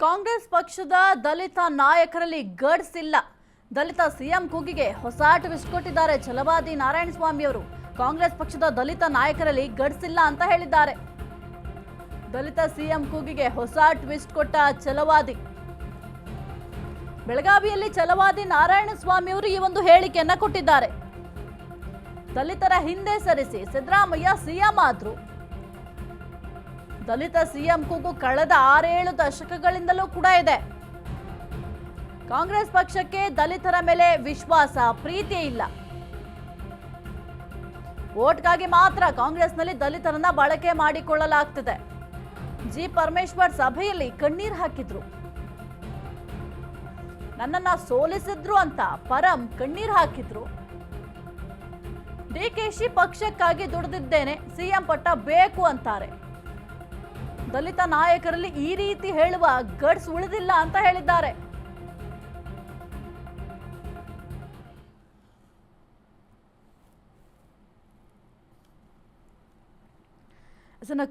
ಕಾಂಗ್ರೆಸ್ ಪಕ್ಷದ ದಲಿತ ನಾಯಕರಲ್ಲಿ ಗಡ್ಸ್ ಇಲ್ಲ. ದಲಿತ ಸಿಎಂ ಕೂಗಿಗೆ ಹೊಸ ಟ್ವಿಸ್ಟ್ ಕೊಟ್ಟಿದ್ದಾರೆ ಛಲವಾದಿ ನಾರಾಯಣಸ್ವಾಮಿ ಅವರು. ಕಾಂಗ್ರೆಸ್ ಪಕ್ಷದ ದಲಿತ ನಾಯಕರಲ್ಲಿ ಗಡ್ಸ್ ಇಲ್ಲ ಅಂತ ಹೇಳಿದ್ದಾರೆ. ದಲಿತ ಸಿಎಂ ಕೂಗಿಗೆ ಹೊಸ ಟ್ವಿಸ್ಟ್ ಕೊಟ್ಟ ಛಲವಾದಿ. ಬೆಳಗಾವಿಯಲ್ಲಿ ಛಲವಾದಿ ನಾರಾಯಣಸ್ವಾಮಿ ಅವರು ಈ ಒಂದು ಹೇಳಿಕೆಯನ್ನ ಕೊಟ್ಟಿದ್ದಾರೆ. ದಲಿತರ ಹಿಂದೆ ಸರಿಸಿ ಸಿದ್ದರಾಮಯ್ಯ ಸಿಎಂ ಆದ್ರು. ದಲಿತ ಸಿಎಂ ಕೂಗು ಕಳೆದ 6-7 ದಶಕಗಳಿಂದಲೂ ಕೂಡ ಇದೆ. ಕಾಂಗ್ರೆಸ್ ಪಕ್ಷಕ್ಕೆ ದಲಿತರ ಮೇಲೆ ವಿಶ್ವಾಸ ಪ್ರೀತಿ ಇಲ್ಲ. ವೋಟ್ಗಾಗಿ ಮಾತ್ರ ಕಾಂಗ್ರೆಸ್ನಲ್ಲಿ ದಲಿತರನ್ನ ಬಳಕೆ ಮಾಡಿಕೊಳ್ಳಲಾಗ್ತಿದೆ. ಜಿ ಪರಮೇಶ್ವರ್ ಸಭೆಯಲ್ಲಿ ಕಣ್ಣೀರ್ ಹಾಕಿದ್ರು. ನನ್ನನ್ನ ಸೋಲಿಸಿದ್ರು ಅಂತ ಪರಂ ಕಣ್ಣೀರ್ ಹಾಕಿದ್ರು. ಡಿಕೆಶಿ ಪಕ್ಷಕ್ಕಾಗಿ ದುಡಿದಿದ್ದೇನೆ, ಸಿಎಂ ಪಟ್ಟ ಬೇಕು ಅಂತಾರೆ. ದಲಿತ ನಾಯಕರಲ್ಲಿ ಈ ರೀತಿ ಹೇಳುವ ಗಡ್ಸ್ ಉಳಿದಿಲ್ಲ ಅಂತ ಹೇಳಿದ್ದಾರೆ.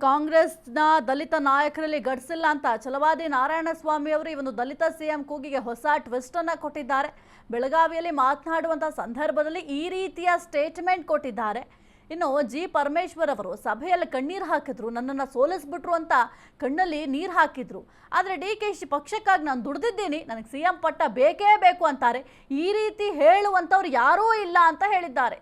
ಕಾಂಗ್ರೆಸ್ನ ದಲಿತ ನಾಯಕರಲ್ಲಿ ಗಡ್ಸ್ ಇಲ್ಲ ಅಂತ ಛಲವಾದಿ ನಾರಾಯಣಸ್ವಾಮಿ ಅವರು ಈ ಒಂದು ದಲಿತ ಸಿಎಂ ಕೂಗಿಗೆ ಹೊಸ ಟ್ವಿಸ್ಟ್ ಅನ್ನ ಕೊಟ್ಟಿದ್ದಾರೆ. ಬೆಳಗಾವಿಯಲ್ಲಿ ಮಾತನಾಡುವಂತಹ ಸಂದರ್ಭದಲ್ಲಿ ಈ ರೀತಿಯ ಸ್ಟೇಟ್ಮೆಂಟ್ ಕೊಟ್ಟಿದ್ದಾರೆ. ಇನ್ನು ಜಿ ಪರಮೇಶ್ವರ್ ಅವರು ಸಭೆಯಲ್ಲಿ ಕಣ್ಣೀರು ಹಾಕಿದ್ರು, ನನ್ನನ್ನು ಸೋಲಿಸ್ಬಿಟ್ರು ಅಂತ ಕಣ್ಣಲ್ಲಿ ನೀರು ಹಾಕಿದ್ರು. ಆದರೆ ಡಿಕೆಶಿ ಪಕ್ಷಕ್ಕಾಗಿ ನಾನು ದುಡಿದಿದ್ದೀನಿ, ನನಗೆ ಸಿಎಂ ಪಟ್ಟ ಬೇಕೇ ಬೇಕು ಅಂತಾರೆ. ಈ ರೀತಿ ಹೇಳುವಂಥವ್ರು ಯಾರೂ ಇಲ್ಲ ಅಂತ ಹೇಳಿದ್ದಾರೆ.